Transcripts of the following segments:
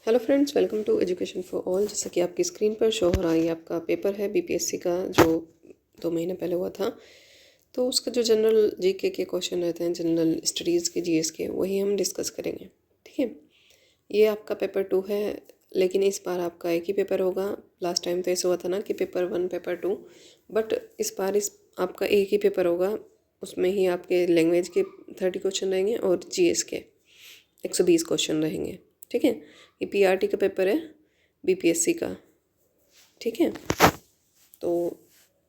Hello friends, welcome to education for all. जैसा कि आपकी स्क्रीन पर शो हो रहा है, आपका पेपर है बीपीएससी का जो 2 महीने पहले हुआ था। तो उसका जो जनरल जीके के क्वेश्चन रहते हैं, जनरल स्टडीज़ के, जीएस के, वही हम डिस्कस करेंगे। ठीक है, ये आपका पेपर 2 है, लेकिन इस बार आपका एक ही पेपर होगा। लास्ट टाइम तो ऐसा हुआ था ना कि पेपर 1 पेपर 2, बट इस बार आपका एक ही पेपर होगा। उसमें ही आपके लैंग्वेज के 30 क्वेश्चन रहेंगे और जीएस के 120 क्वेश्चन रहेंगे। ठीक है, ये पीआरटी का पेपर है, बीपीएससी का। ठीक है, तो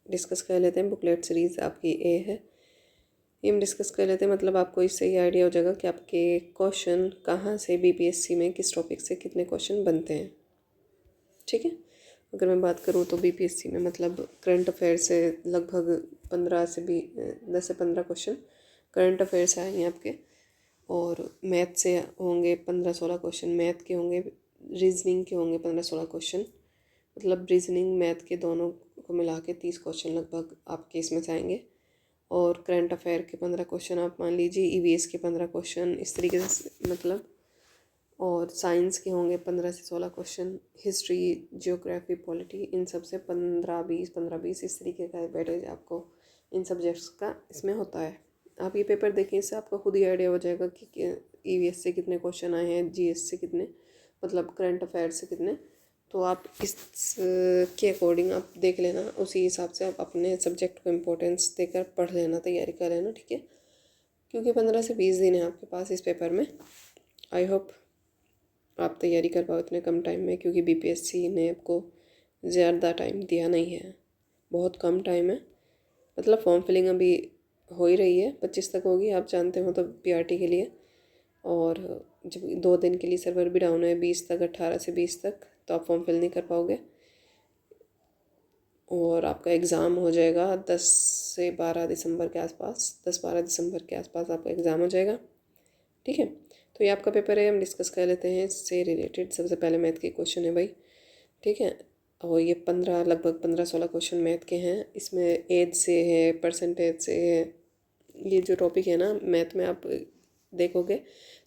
डिस्कस कर लेते हैं। बुकलेट सीरीज़ आपकी ए है, ये हम डिस्कस कर लेते हैं। मतलब आपको इससे ये आइडिया हो जाएगा कि आपके क्वेश्चन कहाँ से बीपीएससी में किस टॉपिक से कितने क्वेश्चन बनते हैं। ठीक है, अगर मैं बात करूँ तो बीपीएससी में मतलब करंट अफेयर से लगभग 10 से 15 क्वेश्चन करंट अफेयर से आएंगे आपके, और मैथ से होंगे 15-16 क्वेश्चन, मैथ के होंगे, रीजनिंग के होंगे 15-16 क्वेश्चन। मतलब रीजनिंग मैथ के दोनों को मिला के 30 क्वेश्चन लगभग आपके इसमें से आएंगे। और करंट अफेयर के 15 क्वेश्चन आप मान लीजिए, ईवीएस के 15 क्वेश्चन, इस तरीके से मतलब। और साइंस के होंगे 15 से 16 क्वेश्चन, हिस्ट्री, जियोग्राफी, पॉलिटी, इन सब से 15-20 इस तरीके का वेटेज आपको इन सब्जेक्ट्स का इसमें होता है। आप ये पेपर देखें, इससे आपको खुद ही आइडिया हो जाएगा कि ईवीएस से कितने क्वेश्चन आए हैं, जीएस से कितने, मतलब करंट अफेयर से कितने। तो आप इस के अकॉर्डिंग आप देख लेना, उसी हिसाब से आप अपने सब्जेक्ट को इम्पोर्टेंस देकर पढ़ लेना, तैयारी कर लेना। ठीक है, क्योंकि 15 से 20 दिन है आपके पास इस पेपर में। आई होप आप तैयारी कर पाओ इतने कम टाइम में, क्योंकि बीपीएससी ने आपको ज़्यादा टाइम दिया नहीं है, बहुत कम टाइम है। मतलब फॉर्म फिलिंग अभी हो ही रही है, 25 तक होगी, आप जानते हो, तो पीआरटी के लिए। और जब 2 दिन के लिए सर्वर भी डाउन है, 20 तक, 18 से 20 तक, तो आप फॉर्म फिल नहीं कर पाओगे। और आपका एग्ज़ाम हो जाएगा 10 से 12 दिसंबर के आसपास, 10-12 दिसंबर के आसपास आपका एग्ज़ाम हो जाएगा। ठीक है, तो ये आपका पेपर है, हम डिस्कस कर लेते हैं इससे रिलेटेड। सबसे पहले मैथ के क्वेश्चन है भाई। ठीक है, और ये लगभग 15-16 क्वेश्चन मैथ के हैं। इसमें एज से है, परसेंटेज से है। ये जो टॉपिक है ना मैथ में, आप देखोगे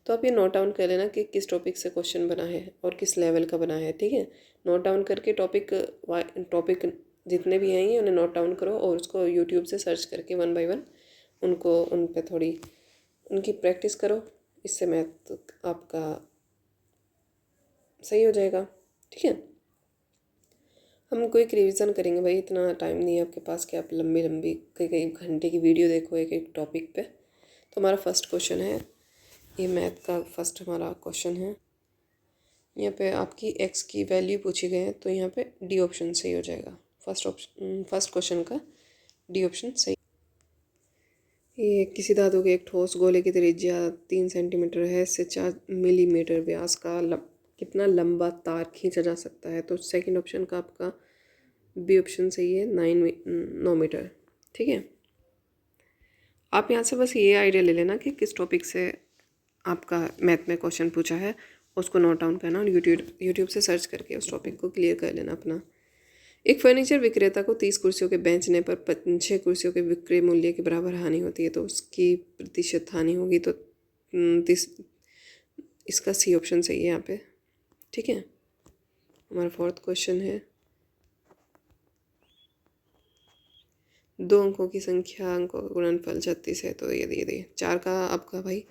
तो आप ये नोट डाउन कर लेना कि किस टॉपिक से क्वेश्चन बना है और किस लेवल का बना है। ठीक है, नोट डाउन करके टॉपिक जितने भी हैं ये उन्हें नोट डाउन करो, और उसको यूट्यूब से सर्च करके 1 बाय 1 उनको उन पे थोड़ी उनकी प्रैक्टिस करो। इससे मैथ आपका सही हो जाएगा। ठीक है, हम क्विक रिवीजन करेंगे भाई, इतना टाइम नहीं है आपके पास कि आप लंबी लंबी कई कई घंटे की वीडियो देखो एक एक टॉपिक पे। तो हमारा फर्स्ट क्वेश्चन है, ये मैथ का फर्स्ट हमारा क्वेश्चन है। यहाँ पे आपकी एक्स की वैल्यू पूछी गई है, तो यहाँ पे डी ऑप्शन सही हो जाएगा। फर्स्ट क्वेश्चन का डी ऑप्शन सही। ये किसी धातु के एक ठोस गोले की त्रिज्या 3 सेंटीमीटर है, इससे 4 मिलीमीटर व्यास का कितना लंबा तार खींचा जा सकता है। तो सेकंड ऑप्शन का आपका बी ऑप्शन सही है, 9 मीटर। ठीक है, आप यहाँ से बस ये आइडिया ले लेना कि किस टॉपिक से आपका मैथ में क्वेश्चन पूछा है, उसको नोट डाउन करना और यूट्यूब से सर्च करके उस टॉपिक को क्लियर कर लेना अपना। एक फर्नीचर विक्रेता को 30 कुर्सियों के बेचने पर 6 कुर्सियों के विक्रय मूल्य के बराबर हानि होती है, तो उसकी प्रतिशत हानि होगी। तो 30, इसका सी ऑप्शन सही है यहाँ पे। ठीक है, हमारा फोर्थ क्वेश्चन है, 2 अंकों की संख्या, अंकों का गुणनफल 36 है, तो ये दे 4 का आपका भाई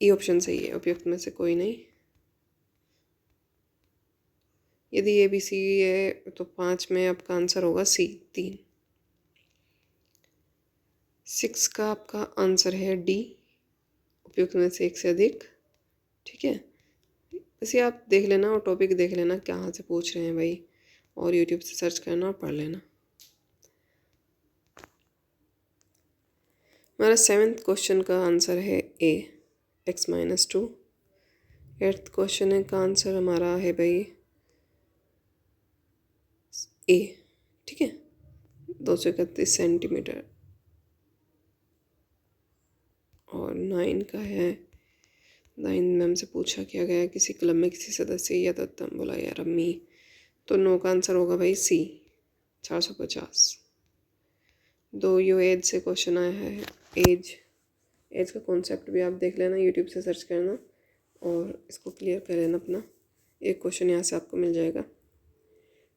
ई ऑप्शन सही है, उपयुक्त में से कोई नहीं। यदि ए बी सी है तो 5 में आपका आंसर होगा सी, 3। 6 का आपका आंसर है डी, उपयुक्त में से 1 से अधिक। ठीक है, वैसे आप देख लेना और टॉपिक देख लेना कहाँ से पूछ रहे हैं भाई, और यूट्यूब से सर्च करना और पढ़ लेना। हमारा 7th क्वेश्चन का आंसर है ए, x-2। 8th क्वेश्चन का आंसर हमारा है भाई ए। ठीक है, 231 सेंटीमीटर। और 9 का है, 9 में हमसे पूछा क्या गया, किसी क्लब में किसी सदस्य या दत्तम बोला या रम्मी, तो 9 का आंसर होगा भाई सी, 450। 2 यू एज से क्वेश्चन आया है, एज का कॉन्सेप्ट भी आप देख लेना, यूट्यूब से सर्च करना और इसको क्लियर कर लेना अपना। एक क्वेश्चन यहाँ से आपको मिल जाएगा।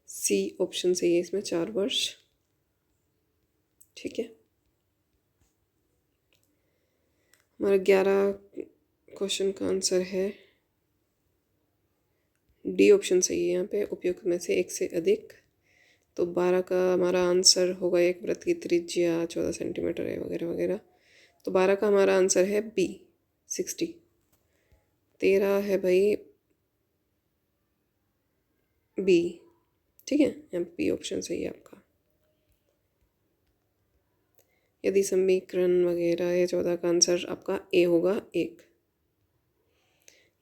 सी ऑप्शन सही है इसमें, 4 वर्ष। ठीक है, हमारा 11 क्वेश्चन का आंसर है डी ऑप्शन सही है यहाँ पे, उपयुक्त में से एक से अधिक। तो 12 का हमारा आंसर होगा, एक वृत्त की त्रिज्या 14 सेंटीमीटर है वगैरह वगैरह। तो 12 का हमारा आंसर है बी 60। 13 है भाई बी। ठीक है, यहाँ बी ऑप्शन सही है आपका। यदि समीकरण वगैरह है, 14 का आंसर आपका ए होगा 1।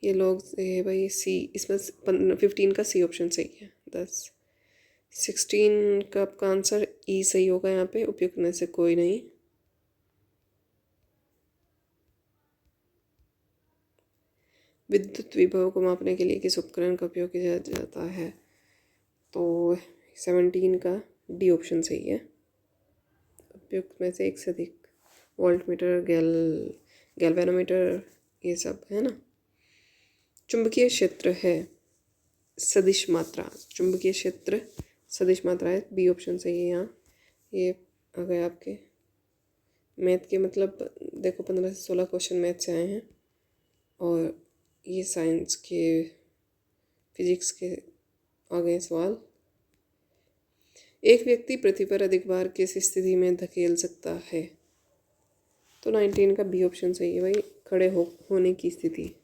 ये लोग है भाई सी, इसमें 15 का सी ऑप्शन सही है 10। 16 का आपका आंसर ई सही होगा यहाँ पे, उपयुक्त में से कोई नहीं। विद्युत विभव को मापने के लिए किस उपकरण का उपयोग किया जाता है? तो 17 का डी ऑप्शन सही है, उपयुक्त में से एक से अधिक। वोल्ट मीटर, गैल्वेनोमीटर, ये सब है ना। चुंबकीय क्षेत्र है सदिश मात्रा, चुंबकीय क्षेत्र सदिश मात्रा है, बी ऑप्शन सही है यहाँ। ये आ गए आपके मैथ के, मतलब देखो 15 से 16 क्वेश्चन मैथ से आए हैं, और ये साइंस के, फिजिक्स के आ गए सवाल। एक व्यक्ति पृथ्वी पर अधिक बार किस स्थिति में धकेल सकता है? तो 19 का बी ऑप्शन सही है भाई, खड़े होने की स्थिति।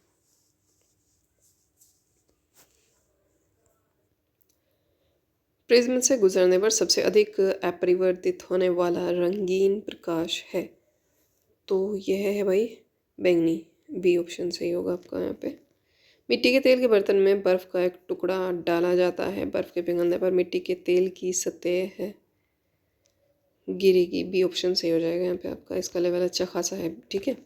प्रिज्म से गुजरने पर सबसे अधिक अपरिवर्तित होने वाला रंगीन प्रकाश है? तो यह है भाई बैंगनी, बी ऑप्शन सही होगा आपका यहाँ पे। मिट्टी के तेल के बर्तन में बर्फ़ का एक टुकड़ा डाला जाता है, बर्फ़ के पिघलने पर मिट्टी के तेल की सतह है गिरेगी, बी ऑप्शन सही हो जाएगा यहाँ पे आपका। इसका लेवल अच्छा खासा है। ठीक है,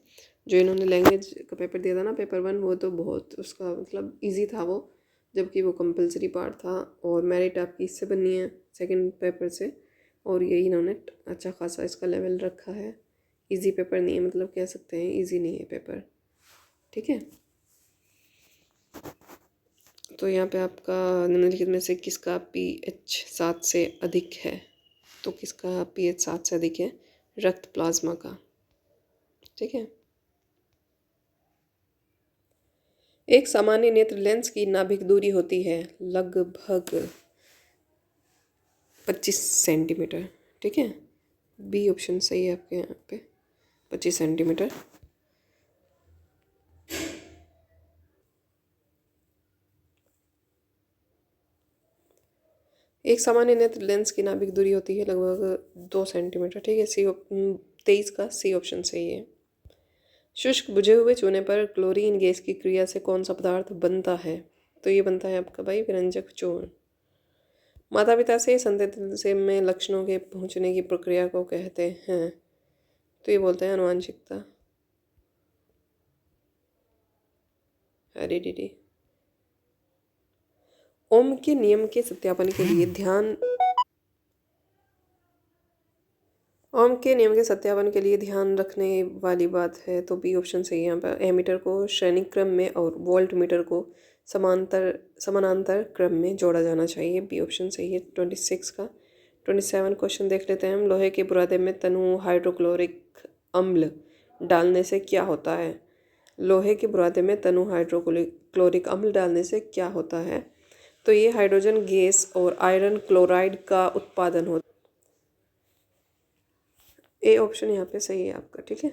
जो इन्होंने लैंग्वेज का पेपर दिया था ना, पेपर 1, वो तो बहुत उसका मतलब इजी था वो, जबकि वो कंपलसरी पार्ट था, और मेरिट आपकी इससे बनी है सेकंड पेपर से, और यही इन्होंने अच्छा खासा इसका लेवल रखा है। इजी पेपर नहीं है, मतलब कह सकते हैं इजी नहीं है पेपर। ठीक है, तो यहाँ पे आपका निम्नलिखित में से किसका पीएच 7 से अधिक है? तो किसका पीएच 7 से अधिक है? रक्त प्लाज्मा का। ठीक है, एक सामान्य नेत्र लेंस की नाभिक दूरी होती है लगभग 25 सेंटीमीटर। ठीक है, बी ऑप्शन सही है आपके यहाँ पे, 25 सेंटीमीटर। एक सामान्य नेत्र लेंस की नाभिक दूरी होती है लगभग 2 सेंटीमीटर। ठीक है, 23 का सी ऑप्शन सही है। शुष्क बुझे हुए चूने पर क्लोरीन गैस की क्रिया से कौन सा पदार्थ बनता है? तो ये बनता है आपका भाई विरंजक चूर्ण। माता पिता से संतति से में लक्षणों के पहुंचने की प्रक्रिया को कहते हैं? तो ये बोलते हैं आनुवांशिकता। हेरिडिटी। ओम के नियम के सत्यापन के लिए ध्यान रखने वाली बात है, तो बी ऑप्शन सही है यहाँ पर। एमीटर को श्रेणी क्रम में और वोल्ट मीटर को समानांतर क्रम में जोड़ा जाना चाहिए, बी ऑप्शन सही है 26 का। 27 क्वेश्चन देख लेते हैं हम। लोहे के बुरादे में तनु हाइड्रोक्लोरिक अम्ल डालने से क्या होता है? लोहे के बुरादे में तनु हाइड्रोक्लोरिक अम्ल डालने से क्या होता है? तो ये हाइड्रोजन गैस और आयरन क्लोराइड का उत्पादन होता है। ए ऑप्शन यहाँ पे सही है आपका। ठीक है,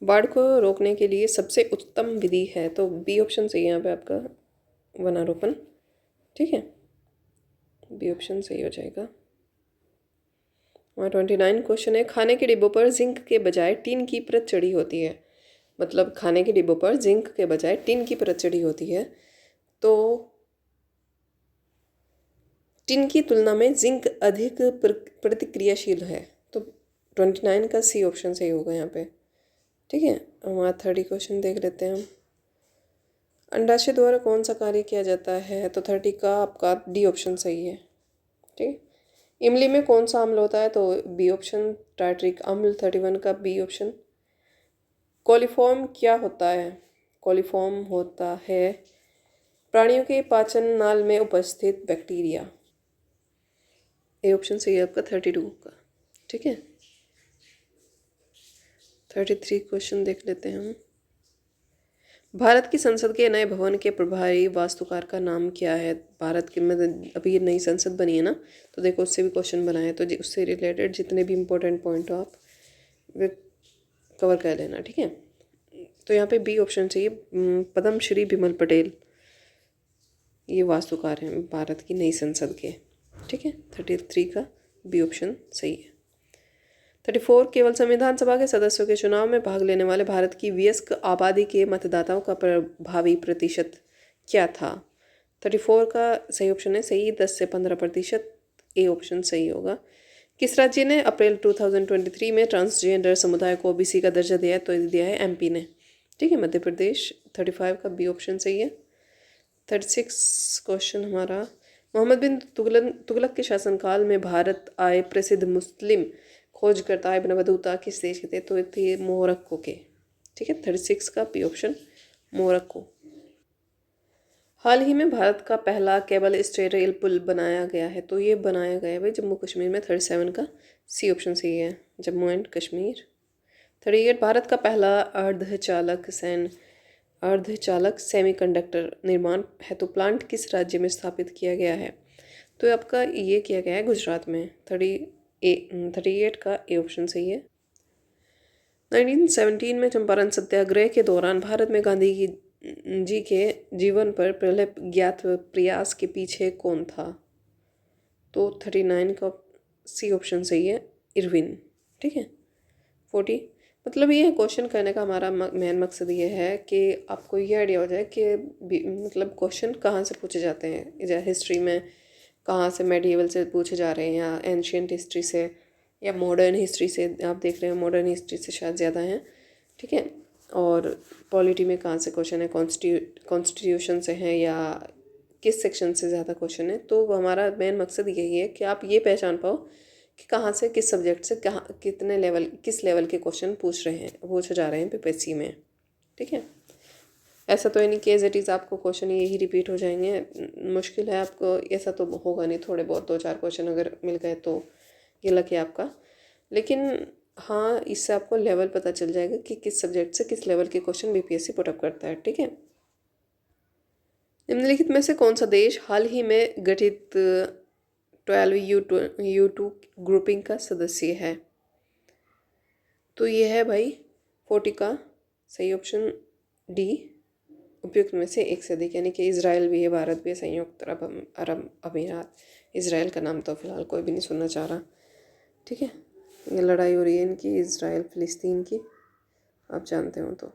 बाढ़ को रोकने के लिए सबसे उत्तम विधि है? तो बी ऑप्शन सही है यहाँ पे आपका, वनारोपण। ठीक है, बी ऑप्शन सही हो जाएगा। वहाँ 29 क्वेश्चन है। खाने के डिब्बों पर जिंक के बजाय टिन की परत चढ़ी होती है, मतलब खाने के डिब्बों पर जिंक के बजाय टिन की परत चढ़ी होती है, तो टिन की तुलना में जिंक अधिक प्रतिक्रियाशील है, तो 29 का सी ऑप्शन सही होगा यहाँ पे। ठीक है, हमारा 30 क्वेश्चन देख लेते हैं हम। अंडाशय द्वारा कौन सा कार्य किया जाता है? तो 30 का आपका डी ऑप्शन सही है। ठीक है, इमली में कौन सा अम्ल होता है? तो बी ऑप्शन टार्ट्रिक अम्ल, 31 का बी ऑप्शन। कोलिफॉर्म क्या होता है? कोलिफॉर्म होता है प्राणियों के पाचन नाल में उपस्थित बैक्टीरिया। ए ऑप्शन सही है आपका 32 का। ठीक है, 33 क्वेश्चन देख लेते हैं हम। भारत की संसद के नए भवन के प्रभारी वास्तुकार का नाम क्या है? भारत की मतलब अभी ये नई संसद बनी है ना, तो देखो उससे भी क्वेश्चन बनाए, तो उससे रिलेटेड जितने भी इम्पोर्टेंट पॉइंट हो आप वे कवर कर लेना। ठीक है, तो यहाँ पे बी ऑप्शन चाहिए, पद्म श्री बिमल पटेल, ये वास्तुकार हैं भारत की नई संसद के। ठीक है, 33 का बी ऑप्शन सही है। 34 केवल संविधान सभा के सदस्यों के चुनाव में भाग लेने वाले भारत की वयस्क आबादी के मतदाताओं का प्रभावी प्रतिशत क्या था? 34 का सही ऑप्शन है सही, 10 से 15%। ए ऑप्शन सही होगा। किस राज्य ने अप्रैल 2023 में ट्रांसजेंडर समुदाय को ओबीसी का दर्जा दिया है? तो दिया है एमपी ने। ठीक है, मध्य प्रदेश। 35 का बी ऑप्शन सही है। 36 क्वेश्चन हमारा, मोहम्मद बिन तुगलक के शासनकाल में भारत आए प्रसिद्ध मुस्लिम खोजकर्ता इब्न बतूता किस देश के थे? तो ये थे मोरक्को के। ठीक है, 36 का बी ऑप्शन मोरक्को। हाल ही में भारत का पहला केबल स्टेट रेल पुल बनाया गया है, तो ये बनाया गया है भाई जम्मू कश्मीर में। 37 का सी ऑप्शन सही है, जम्मू एंड कश्मीर। 38 भारत का पहला अर्धचालक सेमीकंडक्टर निर्माण हेतु प्लांट किस राज्य में स्थापित किया गया है? तो आपका ये किया गया है गुजरात में। 38 का ए ऑप्शन सही है। 1917 में चंपारण सत्याग्रह के दौरान भारत में गांधी जी के जीवन पर पहले ज्ञात प्रयास के पीछे कौन था? तो 39 का सी ऑप्शन सही है, इरविन। ठीक है, 40 मतलब ये क्वेश्चन करने का हमारा मेन मकसद ये है कि आपको ये आइडिया हो जाए कि मतलब क्वेश्चन कहाँ से पूछे जाते हैं। हिस्ट्री में कहाँ से, मेडिएवल से पूछे जा रहे हैं या एंशियंट हिस्ट्री से या मॉडर्न हिस्ट्री से। आप देख रहे हैं मॉडर्न हिस्ट्री से शायद ज़्यादा हैं। ठीक है, और पॉलिटी में कहाँ से क्वेश्चन है, कॉन्स्टिट्यूशन से है या किस सेक्शन से ज़्यादा क्वेश्चन है। तो हमारा मेन मकसद यही है कि आप ये पहचान पाओ कि कहाँ से, किस सब्जेक्ट से कहाँ कितने लेवल, किस लेवल के क्वेश्चन पूछे जा रहे हैं पीपीएससी में। ठीक है, ऐसा तो है नहीं कि एज इट इज़ आपको क्वेश्चन यही रिपीट हो जाएंगे। मुश्किल है आपको, ऐसा तो होगा नहीं। थोड़े बहुत 2-4 क्वेश्चन अगर मिल गए तो ये लक है आपका। लेकिन हाँ, इससे आपको लेवल पता चल जाएगा कि किस सब्जेक्ट से किस लेवल के क्वेश्चन बीपीएससी पुटअप करता है। ठीक है, निम्नलिखित में से कौन सा देश हाल ही में गठित 12U2 ग्रुपिंग का सदस्य है? तो ये है भाई 40 का सही ऑप्शन डी, उपयुक्त में से एक से अधिक, यानी कि इजराइल भी है, भारत भी है, संयुक्त अरब अमीरात। इजराइल का नाम तो फिलहाल कोई भी नहीं सुनना चाह रहा। ठीक है, ये लड़ाई हो रही है इनकी, इजराइल फिलिस्तीन की, आप जानते हो तो।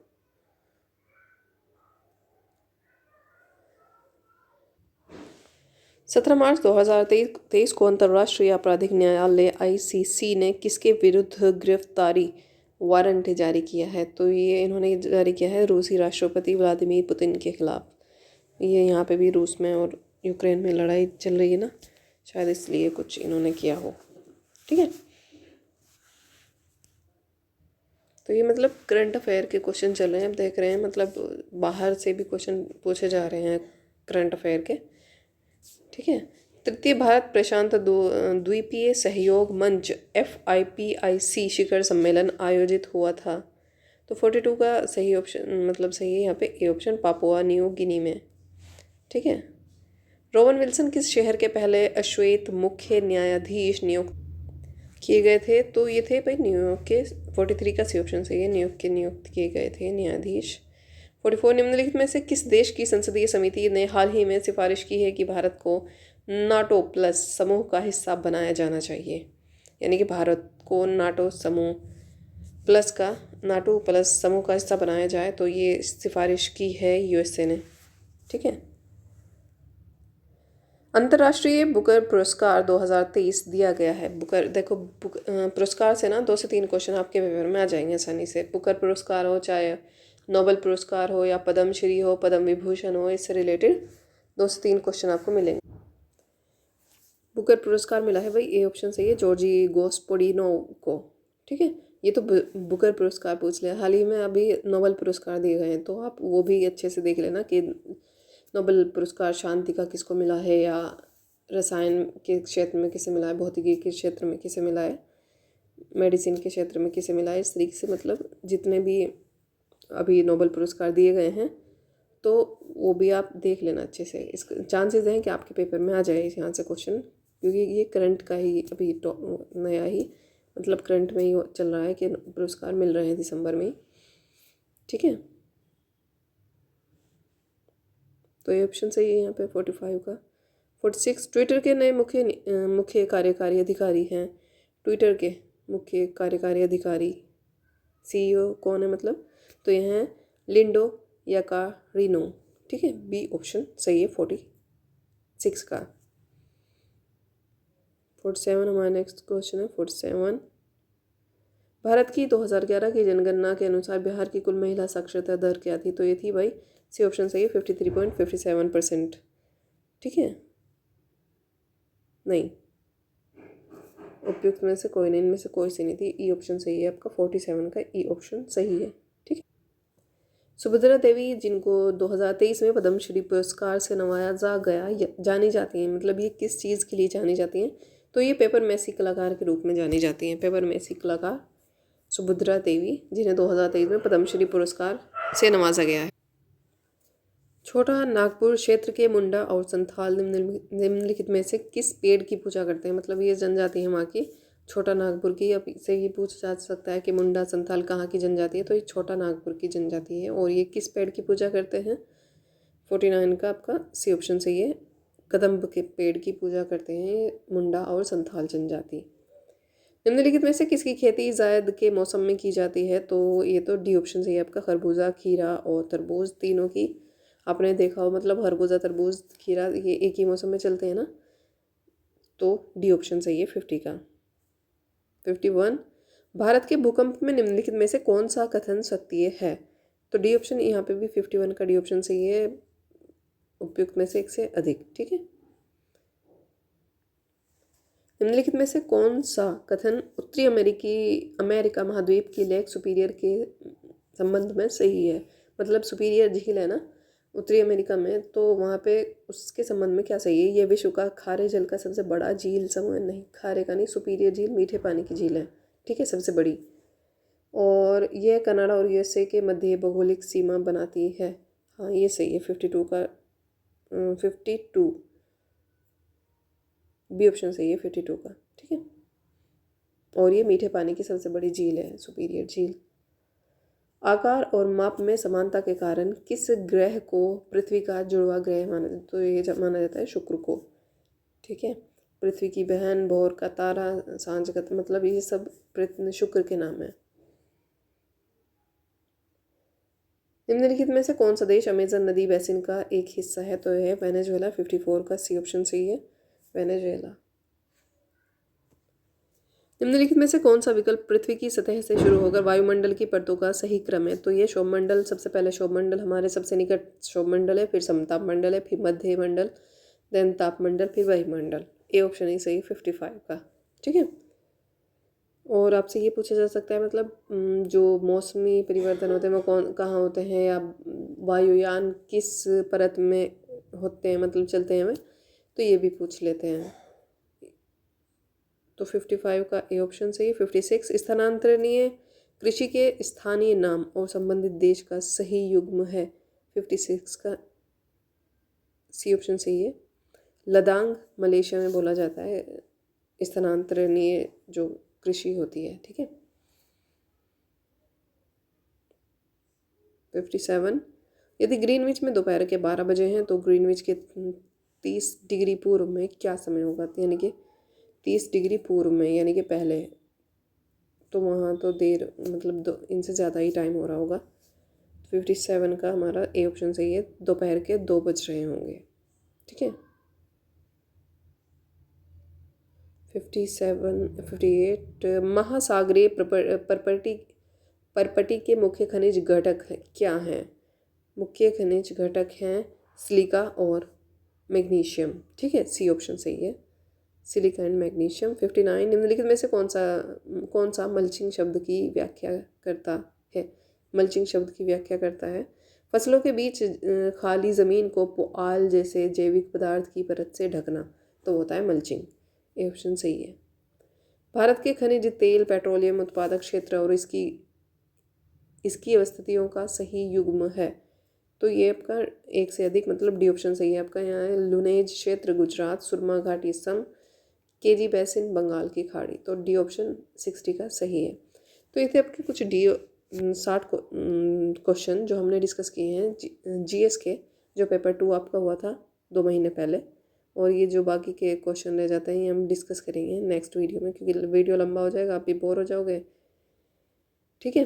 सत्रह मार्च 2023 को अंतर्राष्ट्रीय आपराधिक न्यायालय आईसीसी ने किसके विरुद्ध गिरफ्तारी वारंट जारी किया है? तो ये इन्होंने जारी किया है रूसी राष्ट्रपति व्लादिमीर पुतिन के खिलाफ। ये यहाँ पे भी रूस में और यूक्रेन में लड़ाई चल रही है ना, शायद इसलिए कुछ इन्होंने किया हो। ठीक है, तो ये मतलब करंट अफेयर के क्वेश्चन चल रहे हैं, अब देख रहे हैं मतलब बाहर से भी क्वेश्चन पूछे जा रहे हैं करंट अफेयर के। ठीक है, तृतीय भारत प्रशांत द्वीपीय सहयोग मंच FIPIC शिखर सम्मेलन आयोजित हुआ था। तो 42 का सही ऑप्शन मतलब सही है यहाँ पे A option, Papua New Guinea में। ठीक है, रोवन विल्सन किस शहर के पहले अश्वेत मुख्य न्यायाधीश नियुक्त किए गए थे? तो ये थे भाई न्यूयॉर्क के। 43 का सी ऑप्शन सही है, न्यूयॉर्क के नियुक्त किए गए थे न्यायाधीश। 44 निम्नलिखित में से किस देश की संसदीय समिति ने हाल ही में सिफारिश की है कि भारत को नाटो प्लस समूह का हिस्सा बनाया जाना चाहिए? यानी कि भारत को नाटो प्लस समूह का हिस्सा बनाया जाए, तो ये सिफारिश की है यूएसए ने। ठीक है, अंतर्राष्ट्रीय बुकर पुरस्कार 2023 दिया गया है। बुकर देखो पुरस्कार से ना 2 से 3 क्वेश्चन आपके पेपर में आ जाएंगे आसानी से। बुकर पुरस्कार हो, चाहे नोबेल पुरस्कार हो या पद्म श्री हो, पद्म विभूषण हो, इससे रिलेटेड 2 से 3 क्वेश्चन आपको मिलेंगे। बुकर पुरस्कार मिला है भाई, ए ऑप्शन सही है, जॉर्जी गोस्पोडिनो को। ठीक है, ये तो बुकर पुरस्कार पूछ लिया। हाल ही में अभी नोबेल पुरस्कार दिए गए हैं, तो आप वो भी अच्छे से देख लेना कि नोबेल पुरस्कार शांति का किसको मिला है, या रसायन के क्षेत्र में किसे मिला है, भौतिकी के क्षेत्र में किसे मिला है, मेडिसिन के क्षेत्र में किसे मिला है। इस तरीके से मतलब जितने भी अभी नोबेल पुरस्कार दिए गए हैं तो वो भी आप देख लेना अच्छे से। इस चांसेस हैं कि आपके पेपर में आ जाए यहाँ से क्वेश्चन, क्योंकि ये करंट का ही अभी नया ही मतलब करंट में ही चल रहा है कि पुरस्कार मिल रहे हैं दिसंबर में ही। ठीक है, तो ये ऑप्शन सही है यहाँ पे 45 का। 46, ट्विटर के नए मुख्य कार्यकारी अधिकारी हैं। ट्विटर के मुख्य कार्यकारी अधिकारी CEO कौन है मतलब, तो ये हैं लिंडो याकारिनो। ठीक है, बी ऑप्शन सही है 46 का। 47 हमारा नेक्स्ट क्वेश्चन है। 47, भारत की 2011 की जनगणना के अनुसार बिहार की कुल महिला साक्षरता दर क्या थी, तो ये थी भाई, सी ऑप्शन सही है 53.57%। ठीक है, नहीं, उपयुक्त में से कोई नहीं, इनमें से कोई सी नहीं थी, ई ऑप्शन सही है आपका 47 का, ई ऑप्शन सही है। ठीक है, सुभद्रा देवी जिनको 2023 में पद्मश्री पुरस्कार से नवाजा गया जानी जाती हैं, मतलब ये किस चीज़ के लिए जानी जाती हैं, तो ये पेपर मैसी कलाकार के रूप में जानी जाती हैं। पेपर मैसी कलाकार सुभद्रा देवी, जिन्हें 2023 में पद्मश्री पुरस्कार से नवाजा गया है। छोटा नागपुर क्षेत्र के मुंडा और संथाल निम्नलिखित में से किस पेड़ की पूजा करते हैं, मतलब ये जनजाति है वहाँ की, छोटा नागपुर की। अब से ही पूछा जा सकता है कि मुंडा संथाल कहाँ की जनजाति है, तो ये छोटा नागपुर की जनजाति है। और ये किस पेड़ की पूजा करते हैं, 49 का आपका सी ऑप्शन सही है, कदम्ब के पेड़ की पूजा करते हैं मुंडा और संथाल जनजाति। निम्नलिखित में से किसकी खेती जायद के मौसम में की जाती है, तो ये तो डी ऑप्शन सही है आपका, खरबूजा, खीरा और तरबूज। तीनों की आपने देखा हो, मतलब खरबूजा, तरबूज, खीरा ये एक ही मौसम में चलते हैं ना, तो डी ऑप्शन सही है 50 का। 51, भारत के भूकंप में निम्नलिखित में से कौन सा कथन सत्य है, तो डी ऑप्शन यहाँ पे भी 51 का डी ऑप्शन सही है, उपयुक्त में से एक से अधिक। ठीक है, निम्नलिखित में से कौन सा कथन उत्तरी अमेरिका महाद्वीप की लेक सुपीरियर के संबंध में सही है, मतलब सुपीरियर झील है ना उत्तरी अमेरिका में, तो वहाँ पे उसके संबंध में क्या सही है। ये विश्व का खारे जल का सबसे बड़ा झील समूह, नहीं खारे का नहीं, सुपीरियर झील मीठे पानी की झील है। ठीक है, सबसे बड़ी, और यह कनाडा और USA के मध्य भौगोलिक सीमा बनाती है। हाँ ये सही है 52 का, 52 बी ऑप्शन सही है 52 का। ठीक है, और ये मीठे पानी की सबसे बड़ी झील है सुपीरियर झील। आकार और माप में समानता के कारण किस ग्रह को पृथ्वी का जुड़वा ग्रह तो ये माना जाता है शुक्र को। ठीक है, पृथ्वी की बहन, भोर का तारा, सांझ का, मतलब ये सब शुक्र के नाम है। निम्नलिखित में से कौन सा देश अमेजन नदी बेसिन का एक हिस्सा है, तो यह है वेनेजुएला। 54 का सी ऑप्शन सही है, वेनेजुएला। निम्नलिखित में से कौन सा विकल्प पृथ्वी की सतह से शुरू होकर वायुमंडल की परतों का सही क्रम है, तो ये शोभमंडल, सबसे पहले शोभमंडल हमारे सबसे निकट शोभमंडल है, फिर समतापमंडल है, फिर मध्य मंडल, देन तापमंडल, फिर वायुमंडल। ए ऑप्शन ही सही 55 का। ठीक है, और आपसे ये पूछा जा सकता है मतलब जो मौसमी परिवर्तन होते हैं वो कहाँ होते हैं, या वायुयान किस परत में होते हैं, मतलब चलते हैं हमें, तो ये भी पूछ लेते हैं। तो 55 का ए ऑप्शन सही है। 56, स्थानांतरणीय कृषि के स्थानीय नाम और संबंधित देश का सही युग्म है, 56 का सी ऑप्शन सही है। लदांग मलेशिया में बोला जाता है स्थानांतरणीय जो कृषि होती है। ठीक है, 57, यदि ग्रीनविच में दोपहर के 12 बजे हैं तो ग्रीनविच के 30 डिग्री पूर्व में क्या समय होगा, यानी कि 30 डिग्री पूर्व में, यानी कि पहले, तो वहाँ तो देर मतलब इनसे ज़्यादा ही टाइम हो रहा होगा। 57 का हमारा ए ऑप्शन सही है, दोपहर के 2 बज रहे होंगे। ठीक है, 58 महासागरीय परपटी के मुख्य खनिज घटक क्या हैं, मुख्य खनिज घटक हैं सिलिका और मैग्नीशियम। ठीक है, सी ऑप्शन सही है, सिलिका एंड मैग्नीशियम। 59 निम्नलिखित में से कौन सा मल्चिंग शब्द की व्याख्या करता है। मल्चिंग शब्द की व्याख्या करता है फसलों के बीच खाली ज़मीन को पुआल जैसे जैविक पदार्थ की परत से ढकना, तो होता है मल्चिंग। ये ऑप्शन सही है। भारत के खनिज तेल पेट्रोलियम उत्पादक क्षेत्र और इसकी अवस्थितियों का सही युग्म है, तो ये आपका एक से अधिक, मतलब डी ऑप्शन सही है आपका। यहाँ है लुनेज क्षेत्र गुजरात, सुरमा घाटी सम, केजी बैसिन बंगाल की खाड़ी, तो डी ऑप्शन 60 का सही है। तो ये थे आपके कुछ 60 क्वेश्चन जो हमने डिस्कस किए हैं जीएस के, जो पेपर 2 आपका हुआ था 2 महीने पहले। और ये जो बाकी के क्वेश्चन रह जाते हैं ये हम डिस्कस करेंगे नेक्स्ट वीडियो में, क्योंकि वीडियो लंबा हो जाएगा, आप भी बोर हो जाओगे। ठीक है,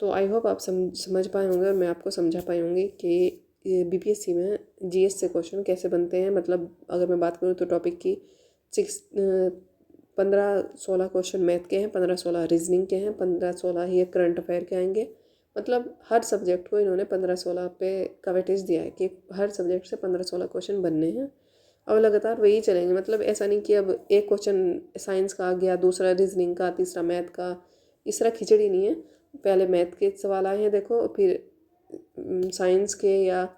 तो आई होप आप समझ पाए होंगे और मैं आपको समझा पाई होंगी कि बीपीएससी में जीएस से क्वेश्चन कैसे बनते हैं। मतलब अगर मैं बात करूँ तो टॉपिक की 15-16 क्वेश्चन मैथ के हैं, 15-16 रीजनिंग के हैं, 15-16 ही करंट अफेयर के आएंगे। मतलब हर सब्जेक्ट को इन्होंने 15-16 पे का वेटेज दिया है कि हर सब्जेक्ट से 15-16 क्वेश्चन बनने हैं। अब लगातार वही चलेंगे, मतलब ऐसा नहीं कि अब एक क्वेश्चन साइंस का आ गया, दूसरा रीजनिंग का, तीसरा मैथ का, इस तरह खिचड़ी नहीं है। पहले मैथ के सवाल आए हैं देखो, फिर साइंस के, या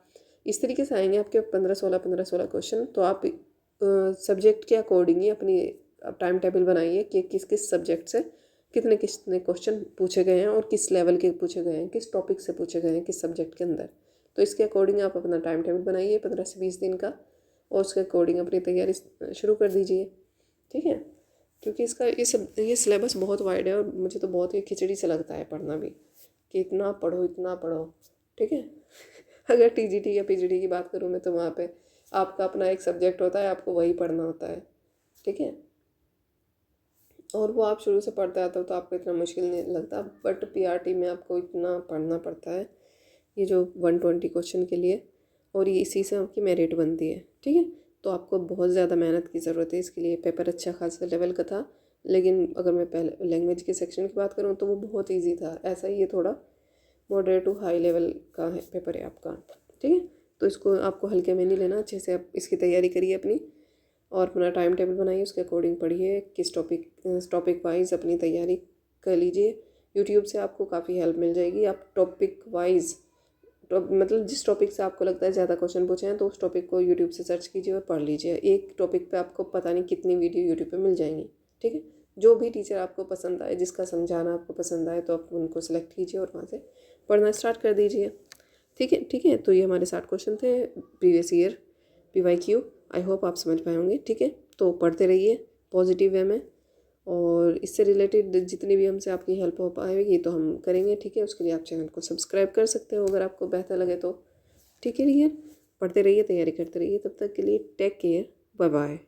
इस तरीके से आएंगे आपके 15-16 क्वेश्चन। तो आप सब्जेक्ट के अकॉर्डिंग ही अपनी टाइम टेबल बनाइए कि किस किस सब्जेक्ट से कितने क्वेश्चन पूछे गए हैं और किस लेवल के पूछे गए हैं, किस टॉपिक से पूछे गए हैं, किस सब्जेक्ट के अंदर। तो इसके अकॉर्डिंग आप अपना टाइम टेबल बनाइए 15 से 20 दिन का, और उसके अकॉर्डिंग अपनी तैयारी शुरू कर दीजिए। ठीक है, क्योंकि इसका ये सिलेबस बहुत वाइड है और मुझे तो बहुत ही खिचड़ी से लगता है पढ़ना भी, कि इतना पढ़ो इतना पढ़ो। ठीक है अगर टीजीटी या पीजीटी की बात करूँ मैं, तो वहाँ पे आपका अपना एक सब्जेक्ट होता है, आपको वही पढ़ना होता है। ठीक है, और वो आप शुरू से पढ़ते आते हो तो आपको इतना मुश्किल नहीं लगता, बट पीआरटी में आपको इतना पढ़ना पड़ता है, ये जो 120 क्वेश्चन के लिए, और ये इसी से आपकी मेरिट बनती है। ठीक है, तो आपको बहुत ज़्यादा मेहनत की ज़रूरत है इसके लिए। पेपर अच्छा खासा लेवल का था, लेकिन अगर मैं पहले लैंग्वेज के सेक्शन की बात करूँ तो वो बहुत ईजी था। ऐसा ही ये थोड़ा मॉडरेट टू हाई लेवल का है पेपर है आपका। ठीक है, तो इसको आपको हल्के में नहीं लेना, अच्छे से आप इसकी तैयारी करिए अपनी, और अपना टाइम टेबल बनाइए, उसके अकॉर्डिंग पढ़िए, किस टॉपिक वाइज अपनी तैयारी कर लीजिए। यूट्यूब से आपको काफ़ी हेल्प मिल जाएगी। आप टॉपिक वाइज मतलब जिस टॉपिक से आपको लगता है ज़्यादा क्वेश्चन पूछे हैं, तो उस टॉपिक को यूट्यूब से सर्च कीजिए और पढ़ लीजिए। एक टॉपिक पे आपको पता नहीं कितनी वीडियो यूट्यूब पे मिल जाएंगी। ठीक है, जो भी टीचर आपको पसंद आए, जिसका समझाना आपको पसंद आए, तो आप उनको सेलेक्ट कीजिए और वहाँ से पढ़ना स्टार्ट कर दीजिए। ठीक है, तो ये हमारे 60 क्वेश्चन थे previous year PYQ। I hope आप समझ पाए होंगे। ठीक है, तो पढ़ते रहिए पॉजिटिव वे में, और इससे रिलेटेड जितनी भी हमसे आपकी हेल्प हो पाएगी तो हम करेंगे। ठीक है, उसके लिए आप चैनल को सब्सक्राइब कर सकते हो अगर आपको बेहतर लगे तो। ठीक है, पढ़ते रहिए, तैयारी करते रहिए। तब तक के लिए टेक केयर, बाय बाय।